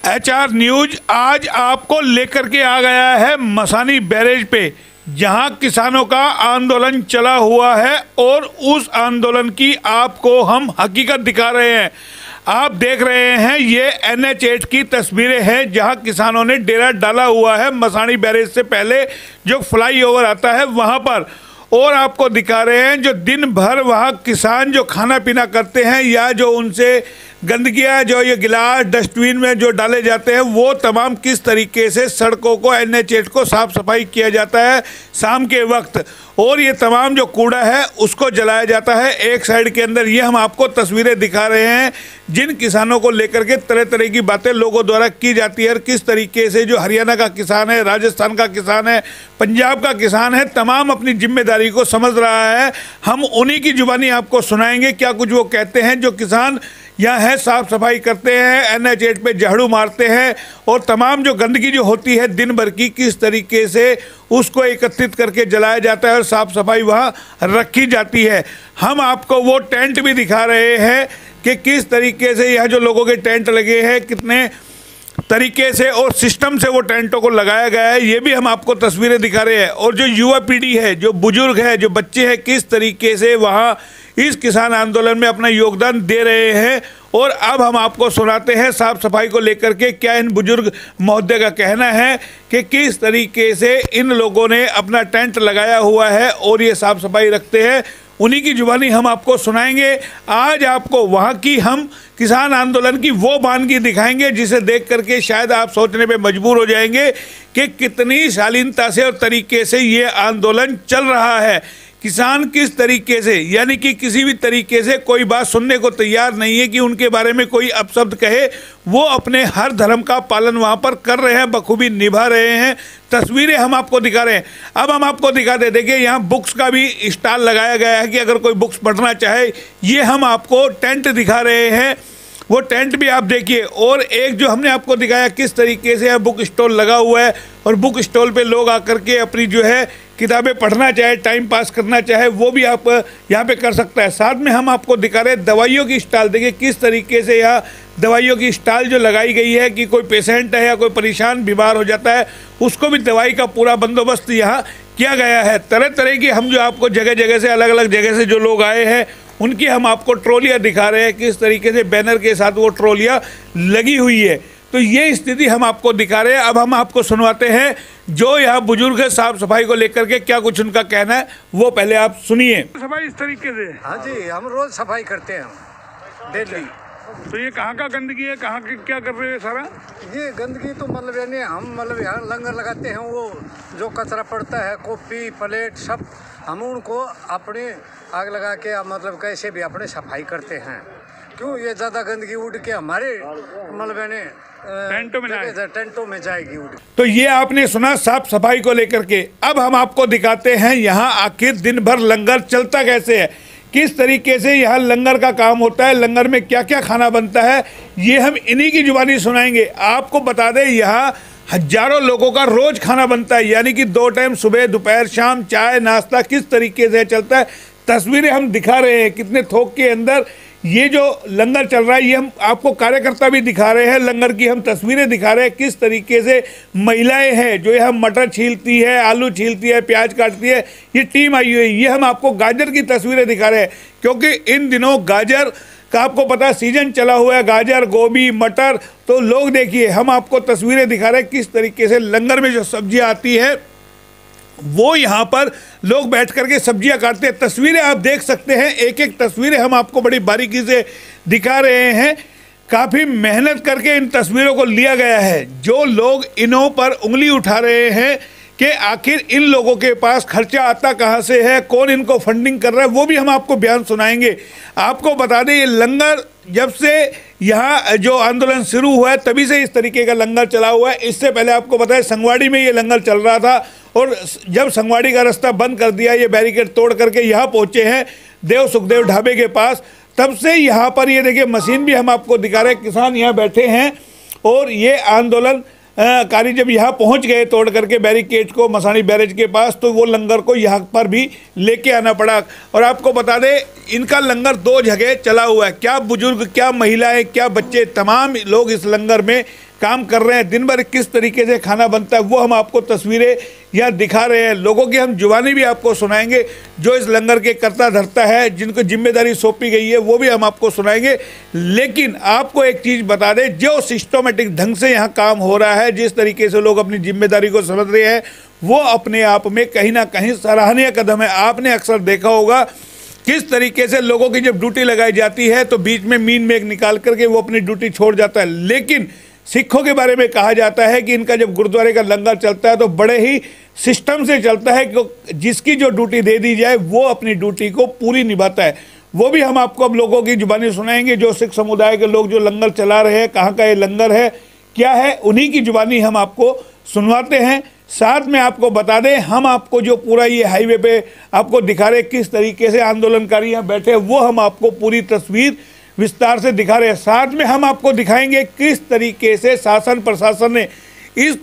HR news आज आपको लेकर के आ गया है मसानी बैरेज पे, जहां किसानों का आंदोलन चला हुआ है और उस आंदोलन की आपको हम हकीकत दिखा रहे हैं। आप देख रहे हैं ये NH8 की तस्वीरें हैं, जहां किसानों ने डेरा डाला हुआ है मसानी बैरेज से पहले जो फ्लाईओवर आता है वहां पर। और आपको दिखा रहे हैं जो दिन भर वहाँ किसान जो खाना पीना करते हैं या जो उनसे गंदगियाँ जो ये गिलास डस्टबिन में जो डाले जाते हैं वो तमाम किस तरीके से सड़कों को NH8 को साफ़ सफाई किया जाता है शाम के वक्त, और ये तमाम जो कूड़ा है उसको जलाया जाता है एक साइड के अंदर। ये हम आपको तस्वीरें दिखा रहे हैं जिन किसानों को लेकर के तरह तरह की बातें लोगों द्वारा की जाती है, और किस तरीके से जो हरियाणा का किसान है, राजस्थान का किसान है, पंजाब का किसान है, तमाम अपनी जिम्मेदारी को समझ रहा है। हम उन्हीं की जुबानी आपको सुनाएंगे क्या कुछ वो कहते हैं। जो किसान यहाँ है साफ़ सफाई करते हैं, NH8 पे झाड़ू मारते हैं, और तमाम जो गंदगी जो होती है दिन भर की किस तरीके से उसको एकत्रित करके जलाया जाता है और साफ़ सफाई वहाँ रखी जाती है। हम आपको वो टेंट भी दिखा रहे हैं कि किस तरीके से यहाँ जो लोगों के टेंट लगे हैं, कितने तरीके से और सिस्टम से वो टेंटों को लगाया गया है, ये भी हम आपको तस्वीरें दिखा रहे हैं। और जो युवा पीढ़ी है, जो बुजुर्ग है, जो बच्चे हैं, किस तरीके से वहाँ इस किसान आंदोलन में अपना योगदान दे रहे हैं। और अब हम आपको सुनाते हैं साफ सफाई को लेकर के क्या इन बुजुर्ग महोदय का कहना है कि किस तरीके से इन लोगों ने अपना टेंट लगाया हुआ है और ये साफ सफाई रखते हैं। उन्हीं की जुबानी हम आपको सुनाएंगे। आज आपको वहाँ की हम किसान आंदोलन की वो वानगी दिखाएंगे जिसे देख करके शायद आप सोचने पे मजबूर हो जाएंगे कि कितनी शालीनता से और तरीके से ये आंदोलन चल रहा है। किसान किस तरीके से, यानी कि किसी भी तरीके से कोई बात सुनने को तैयार नहीं है कि उनके बारे में कोई अपशब्द कहे। वो अपने हर धर्म का पालन वहाँ पर कर रहे हैं, बखूबी निभा रहे हैं। तस्वीरें हम आपको दिखा रहे हैं। अब हम आपको दिखाते, देखिए यहाँ बुक्स का भी स्टॉल लगाया गया है कि अगर कोई बुक्स पढ़ना चाहे। ये हम आपको टेंट दिखा रहे हैं, वो टेंट भी आप देखिए। और एक जो हमने आपको दिखाया किस तरीके से बुक स्टॉल लगा हुआ है, और बुक स्टॉल पे लोग आकर के अपनी जो है किताबें पढ़ना चाहे, टाइम पास करना चाहे, वो भी आप यहाँ पे कर सकता है। साथ में हम आपको दिखा रहे हैं दवाइयों की स्टॉल। देखिए किस तरीके से यहाँ दवाइयों की स्टॉल जो लगाई गई है कि कोई पेशेंट है या कोई परेशान बीमार हो जाता है उसको भी दवाई का पूरा बंदोबस्त यहाँ किया गया है। तरह तरह की हम जो आपको जगह जगह से, अलग अलग जगह से जो लोग आए हैं उनकी हम आपको ट्रॉलियाँ दिखा रहे हैं, किस तरीके से बैनर के साथ वो ट्रॉलियाँ लगी हुई है। तो ये स्थिति हम आपको दिखा रहे हैं। अब हम आपको सुनवाते हैं जो यहाँ बुजुर्ग है साफ सफाई को लेकर के क्या कुछ उनका कहना है, वो पहले आप सुनिए। सफाई इस तरीके से? हाँ जी, हम रोज सफाई करते हैं डेली। तो ये कहाँ का गंदगी है, कहाँ के क्या कर रहे हैं सारा? ये गंदगी तो मतलब यानी हम मतलब यहाँ लंगर लगाते हैं, वो जो कचरा पड़ता है, कॉपी प्लेट सब हम उनको अपने आग लगा के मतलब कैसे भी अपने सफाई करते हैं। क्यों ये ज़्यादा गंदगी उड़ के हमारे मतलब यानी टेंटों में जाएगी उड़। तो ये आपने सुना साफ सफाई को लेकर के। अब हम आपको दिखाते हैं यहाँ आखिर दिन भर लंगर चलता कैसे है, किस तरीके से यहाँ लंगर का काम होता है, लंगर में क्या क्या खाना बनता है, ये हम इन्हीं की जुबानी सुनाएंगे। आपको बता दें यहाँ हजारों लोगों का रोज खाना बनता है, यानी कि 2 टाइम सुबह दोपहर शाम चाय नाश्ता किस तरीके से चलता है। तस्वीरें हम दिखा रहे हैं कितने थोक के अंदर ये जो लंगर चल रहा है। ये हम आपको कार्यकर्ता भी दिखा रहे हैं, लंगर की हम तस्वीरें दिखा रहे हैं किस तरीके से महिलाएं हैं जो यहाँ मटर छीलती है, आलू छीलती है, प्याज काटती है, ये टीम आई हुई है। ये हम आपको गाजर की तस्वीरें दिखा रहे हैं क्योंकि इन दिनों गाजर का आपको पता सीजन चला हुआ है, गाजर गोभी मटर। तो लोग देखिए हम आपको तस्वीरें दिखा रहे हैं किस तरीके से लंगर में जो सब्जियाँ आती है वो यहाँ पर लोग बैठ करके सब्जियां काटते हैं। तस्वीरें आप देख सकते हैं, एक एक तस्वीरें हम आपको बड़ी बारीकी से दिखा रहे हैं। काफ़ी मेहनत करके इन तस्वीरों को लिया गया है। जो लोग इन्हों पर उंगली उठा रहे हैं कि आखिर इन लोगों के पास खर्चा आता कहाँ से है, कौन इनको फंडिंग कर रहा है, वो भी हम आपको बयान सुनाएंगे। आपको बता दें ये लंगर जब से यहाँ जो आंदोलन शुरू हुआ है तभी से इस तरीके का लंगर चला हुआ है। इससे पहले आपको पता है संगवाड़ी में ये लंगर चल रहा था, और जब संगवाड़ी का रास्ता बंद कर दिया, ये बैरिकेड तोड़ करके यहाँ पहुँचे हैं देव सुखदेव ढाबे के पास, तब से यहाँ पर ये देखिए मशीन भी हम आपको दिखा रहे हैं। किसान यहाँ बैठे हैं और ये आंदोलन कारी जब यहाँ पहुँच गए तोड़ करके बैरिकेड को मसानी बैरेज के पास, तो वो लंगर को यहाँ पर भी लेके आना पड़ा। और आपको बता दें इनका लंगर 2 जगह चला हुआ है। क्या बुजुर्ग, क्या महिलाएं, क्या बच्चे, तमाम लोग इस लंगर में काम कर रहे हैं, दिन भर किस तरीके से खाना बनता है, वो हम आपको तस्वीरें यहाँ दिखा रहे हैं। लोगों की हम जुबानी भी आपको सुनाएंगे जो इस लंगर के करता धरता है, जिनको जिम्मेदारी सौंपी गई है, वो भी हम आपको सुनाएंगे। लेकिन आपको एक चीज़ बता दें, जो सिस्टमेटिक ढंग से यहाँ काम हो रहा है, जिस तरीके से लोग अपनी जिम्मेदारी को समझ रहे हैं, वो अपने आप में कहीं ना कहीं सराहनीय कदम है। आपने अक्सर देखा होगा किस तरीके से लोगों की जब ड्यूटी लगाई जाती है तो बीच में मीन मेघ निकाल करके वो अपनी ड्यूटी छोड़ जाता है। लेकिन सिखों के बारे में कहा जाता है कि इनका जब गुरुद्वारे का लंगर चलता है तो बड़े ही सिस्टम से चलता है कि जिसकी जो ड्यूटी दे दी जाए वो अपनी ड्यूटी को पूरी निभाता है। वो भी हम आपको अब लोगों की जुबानी सुनाएंगे, जो सिख समुदाय के लोग जो लंगर चला रहे हैं, कहाँ का ये लंगर है, क्या है, उन्हीं की जुबानी हम आपको सुनवाते हैं। साथ में आपको बता दें, हम आपको जो पूरा ये हाईवे पे आपको दिखा रहे किस तरीके से आंदोलनकारी यहाँ बैठे, वो हम आपको पूरी तस्वीर विस्तार से दिखा रहे हैं। साथ में हम आपको दिखाएंगे किस तरीके से शासन प्रशासन ने इस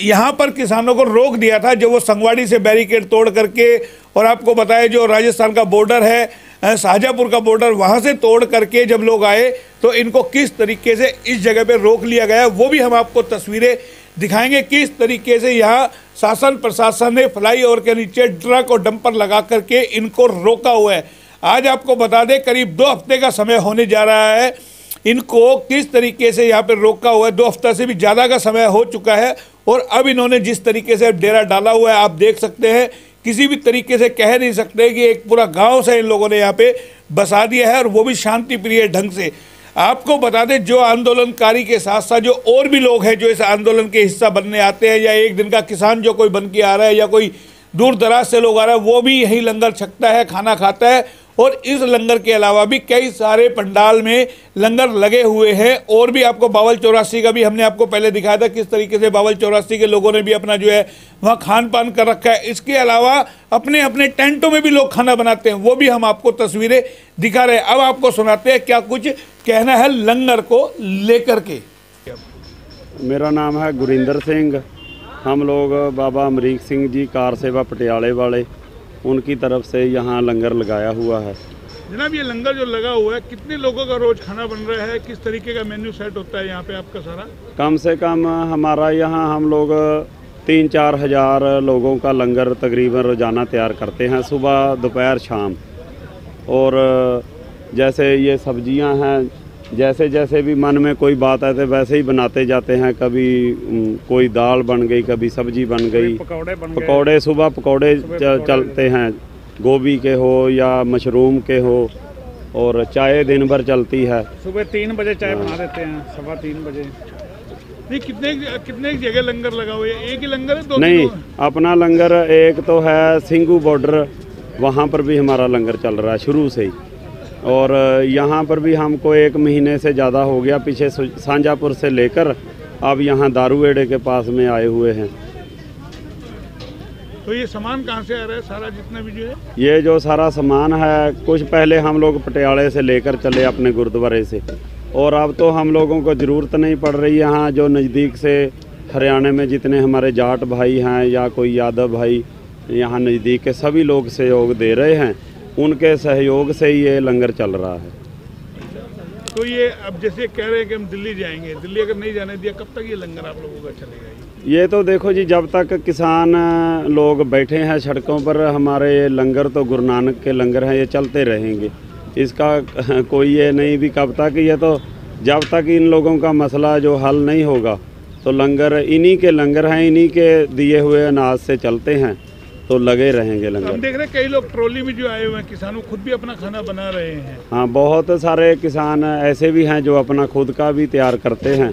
यहाँ पर किसानों को रोक दिया था, जो वो संगवाड़ी से बैरिकेड तोड़ करके, और आपको बताया जो राजस्थान का बॉर्डर है, शाहजहाँपुर का बॉर्डर, वहाँ से तोड़ करके जब लोग आए तो इनको किस तरीके से इस जगह पे रोक लिया गया, वो भी हम आपको तस्वीरें दिखाएंगे। किस तरीके से यहाँ शासन प्रशासन ने फ्लाईओवर के नीचे ट्रक और डंपर लगा करके इनको रोका हुआ है। आज आपको बता दें, करीब 2 हफ्ते का समय होने जा रहा है, इनको किस तरीके से यहाँ पे रोका हुआ है। 2 हफ्ते से भी ज़्यादा का समय हो चुका है और अब इन्होंने जिस तरीके से डेरा डाला हुआ है, आप देख सकते हैं, किसी भी तरीके से कह नहीं सकते कि एक पूरा गांव से इन लोगों ने यहाँ पे बसा दिया है, और वो भी शांति प्रिय ढंग से। आपको बता दें, जो आंदोलनकारी के साथ साथ जो और भी लोग हैं जो इस आंदोलन के हिस्सा बनने आते हैं, या एक दिन का किसान जो कोई बन के आ रहा है, या कोई दूर दराज से लोग आ रहा है, वो भी यही लंगर छकता है, खाना खाता है। और इस लंगर के अलावा भी कई सारे पंडाल में लंगर लगे हुए हैं। और भी आपको बावल 84 का भी हमने आपको पहले दिखाया था, किस तरीके से बावल 84 के लोगों ने भी अपना जो है वहाँ खान पान कर रखा है। इसके अलावा अपने अपने टेंटों में भी लोग खाना बनाते हैं, वो भी हम आपको तस्वीरें दिखा रहे हैं। अब आपको सुनाते हैं क्या कुछ कहना है लंगर को लेकर के। मेरा नाम है गुरिंदर सिंह। हम लोग बाबा अमरीक सिंह जी कार सेवा पटियाले वाले, उनकी तरफ से यहाँ लंगर लगाया हुआ है। जनाब, ये लंगर जो लगा हुआ है, कितने लोगों का रोज खाना बन रहा है, किस तरीके का मेन्यू सेट होता है यहाँ पे आपका सारा? कम से कम हमारा यहाँ हम लोग 3-4 हज़ार लोगों का लंगर तकरीबन रोज़ाना तैयार करते हैं, सुबह दोपहर शाम। और जैसे ये सब्जियाँ हैं, जैसे जैसे भी मन में कोई बात आए तो वैसे ही बनाते जाते हैं। कभी कोई दाल बन गई, कभी सब्जी बन गई, पकौड़े सुबह पकौड़े चलते हैं, गोभी के हो या मशरूम के हो। और चाय दिन भर चलती है, सुबह 3 बजे चाय बना देते हैं, 3:15 बजे। नहीं, कितने जगह लंगर लगा हुआ है? एक ही लंगर है? 2 नहीं, अपना लंगर एक तो है सिंगू बॉर्डर, वहाँ पर भी हमारा लंगर चल रहा है शुरू से ही। और यहाँ पर भी हमको 1 महीने से ज़्यादा हो गया, पीछे शाहजहाँपुर से लेकर अब यहाँ दारूएड़े के पास में आए हुए हैं। तो ये सामान कहाँ से आ रहा है सारा, जितना भी जो है? ये जो सारा सामान है, कुछ पहले हम लोग पटियाले से लेकर चले अपने गुरुद्वारे से, और अब तो हम लोगों को ज़रूरत नहीं पड़ रही। यहाँ जो नज़दीक से हरियाणा में जितने हमारे जाट भाई हैं या कोई यादव भाई यहाँ नज़दीक के सभी लोग सहयोग दे रहे हैं, उनके सहयोग से ये लंगर चल रहा है। तो ये अब जैसे कह रहे हैं कि हम दिल्ली जाएंगे, दिल्ली अगर नहीं जाने दिया, कब तक ये लंगर आप लोगों का चलेगा? ये तो देखो जी, जब तक किसान लोग बैठे हैं सड़कों पर, हमारे ये लंगर तो गुरु नानक के लंगर हैं, ये चलते रहेंगे। इसका कोई ये नहीं भी कब तक, ये तो जब तक इन लोगों का मसला जो हल नहीं होगा, तो लंगर इन्हीं के लंगर हैं, इन्हीं के दिए हुए अनाज से चलते हैं, तो लगे रहेंगे लंगर। हम देख रहे हैं कई लोग ट्रॉली में जो आए हुए हैं, किसानों खुद भी अपना खाना बना रहे हैं। हाँ, बहुत सारे किसान ऐसे भी हैं जो अपना खुद का भी तैयार करते हैं,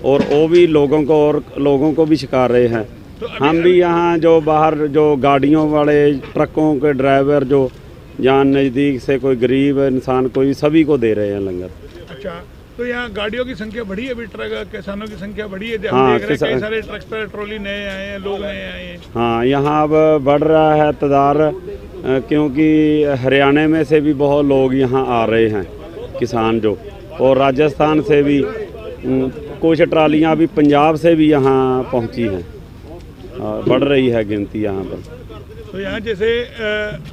और वो भी लोगों को भी सिखा रहे हैं। तो हम भी यहाँ जो बाहर जो गाड़ियों वाले, ट्रकों के ड्राइवर, जो जहाँ नज़दीक से कोई गरीब इंसान, कोई सभी को दे रहे हैं लंगर। अच्छा, तो यहाँ गाड़ियों की संख्या बढ़ी है, अभी ट्रक किसानों की संख्या बढ़ी है? हाँ, कई सारे ट्रैक्टर ट्रॉली नए आए हैं, लोग नए आए हैं। हाँ, यहाँ अब बढ़ रहा है तादाद, क्योंकि हरियाणा में से भी बहुत लोग यहाँ आ रहे हैं किसान जो, और राजस्थान से भी कुछ ट्रालियाँ अभी पंजाब से भी यहाँ पहुँची हैं। बढ़ रही है गिनती यहाँ पर। तो यहाँ जैसे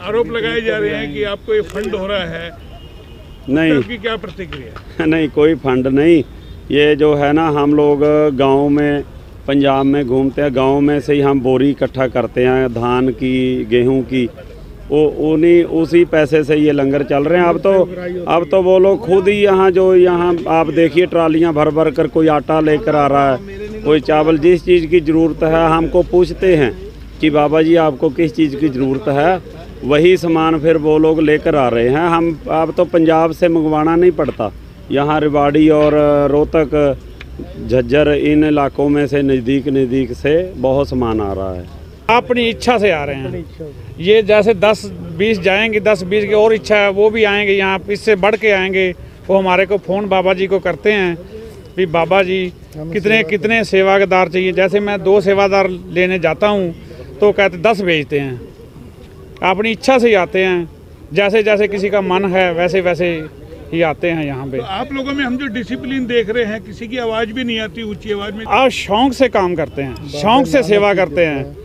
आरोप लगाए जा रहे हैं कि आपको ये फंड हो रहा है, नहीं, तो उसकी क्या प्रतिक्रिया? नहीं, कोई फंड नहीं। ये जो है ना, हम लोग गांव में पंजाब में घूमते हैं, गांव में से ही हम बोरी इकट्ठा करते हैं धान की, गेहूं की, उन्हीं उसी पैसे से ये लंगर चल रहे हैं। अब तो वो लोग खुद ही यहाँ आप देखिए ट्रालियाँ भर भर कर कोई आटा लेकर आ रहा है, कोई चावल, जिस चीज़ की ज़रूरत है हमको पूछते हैं कि बाबा जी आपको किस चीज़ की ज़रूरत है, वही सामान फिर वो लोग लेकर आ रहे हैं। हम अब तो पंजाब से मंगवाना नहीं पड़ता, यहाँ रेवाड़ी और रोहतक, झज्जर, इन इलाकों में से नज़दीक से बहुत सामान आ रहा है। अपनी इच्छा से आ रहे हैं, ये जैसे 10-20 जाएंगे, 10-20 की और इच्छा है वो भी आएंगे, यहाँ इससे बढ़ के आएंगे। वो हमारे को फ़ोन बाबा जी को करते हैं कि बाबा जी कितने सेवादार चाहिए। जैसे मैं 2 सेवादार लेने जाता हूँ तो कहते 10 भेजते हैं। अपनी इच्छा से ही आते हैं, जैसे जैसे किसी का मन है वैसे वैसे ही आते हैं यहाँ पे। तो आप लोगों में हम जो डिसिप्लिन देख रहे हैं, किसी की आवाज़ भी नहीं आती ऊंची आवाज़ में, आप शौक से काम करते हैं, शौक से सेवा करते हैं,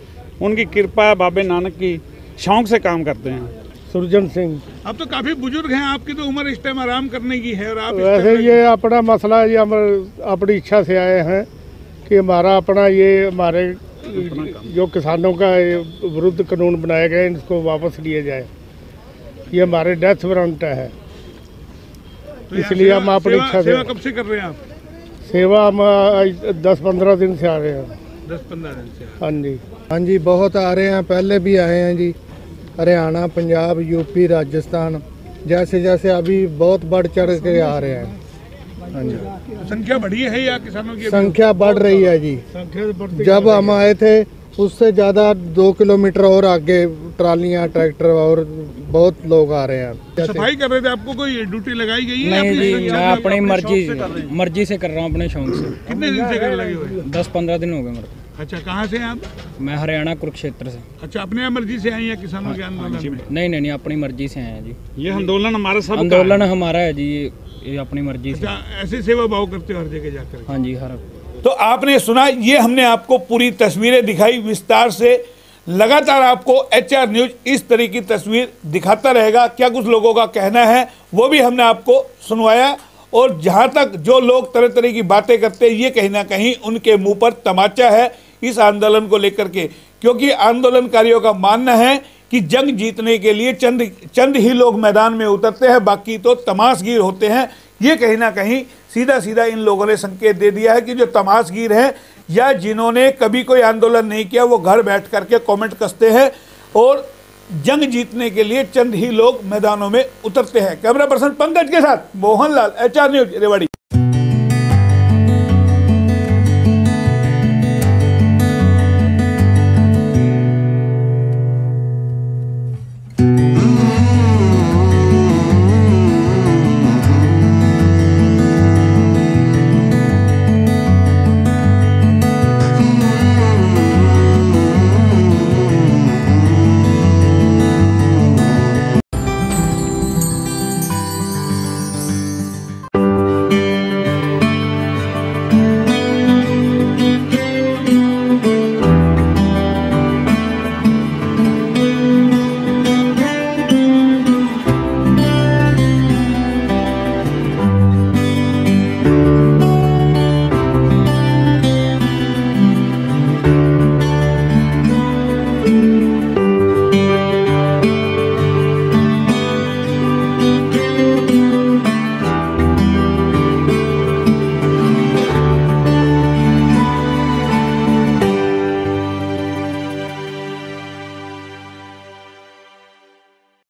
उनकी कृपा है बाबे नानक की, शौक से काम करते हैं। सुरजन सिंह। अब तो काफ़ी बुजुर्ग हैं, आपकी तो उम्र इस टाइम आराम करने की है, और आप वैसे ये अपना मसला, ये हम अपनी इच्छा से आए हैं कि हमारा अपना ये हमारे जो किसानों का विरुद्ध कानून बनाए गए इसको वापस लिए जाए, ये हमारे डेथ वारंट है। तो इसलिए हम अपनी इच्छा से। सेवा कब से कर रहे हैं आप? सेवा हम 10-15 दिन से आ रहे हैं। 10-15 दिन से। हाँ जी, बहुत आ रहे हैं, पहले भी आए हैं जी, हरियाणा, पंजाब, यूपी, राजस्थान, जैसे जैसे अभी बहुत बढ़ चढ़ के आ रहे हैं। हाँ जी, संख्या बढ़ी है या किसानों की? संख्या बढ़ रही है जी। जब हम आए थे उससे ज़्यादा 2 किलोमीटर और आगे ट्रालियाँ, ट्रैक्टर और बहुत लोग आ रहे हैं। सफाई कर रहे थे, आपको कोई ड्यूटी लगाई गई है? नहीं जी, मैं अपनी मर्जी से कर रहा हूँ, अपने शौक से। कितने दिन से कर लगे हुए? 10-15 दिन हो गए मेरे को। अच्छा, कहाँ से हैं आप? मैं हरियाणा कुरुक्षेत्र से। अच्छा, अपने मर्जी से आई हैं किसानों के आंदोलन में? नहीं, अपनी मर्जी से आए हैं जी। ये आंदोलन हमारा सब आंदोलन हमारा है जी, ये अपनी मर्जी से। ऐसे सेवा भाव करते हो हर जगह जाकर? हाँ जी, हर। तो आपने सुना, ये हमने आपको पूरी तस्वीरें दिखाई विस्तार से। लगातार आपको HR न्यूज इस तरह की तस्वीर दिखाता रहेगा। क्या कुछ लोगों का कहना है वो भी हमने आपको सुनवाया, और जहां तक जो लोग तरह तरह की बातें करते हैं, ये कहीं ना कहीं उनके मुंह पर तमाचा है इस आंदोलन को लेकर के, क्योंकि आंदोलनकारियों का मानना है कि जंग जीतने के लिए चंद ही लोग मैदान में उतरते हैं, बाकी तो तमाशगीर होते हैं। ये कहीं ना कहीं सीधा सीधा इन लोगों ने संकेत दे दिया है कि जो तमाशगीर हैं या जिन्होंने कभी कोई आंदोलन नहीं किया, वो घर बैठ करके कमेंट कसते हैं, और जंग जीतने के लिए चंद ही लोग मैदानों में उतरते हैं। कैमरा पर्सन पंकज के साथ मोहनलाल, HR न्यूज, रेवाड़ी।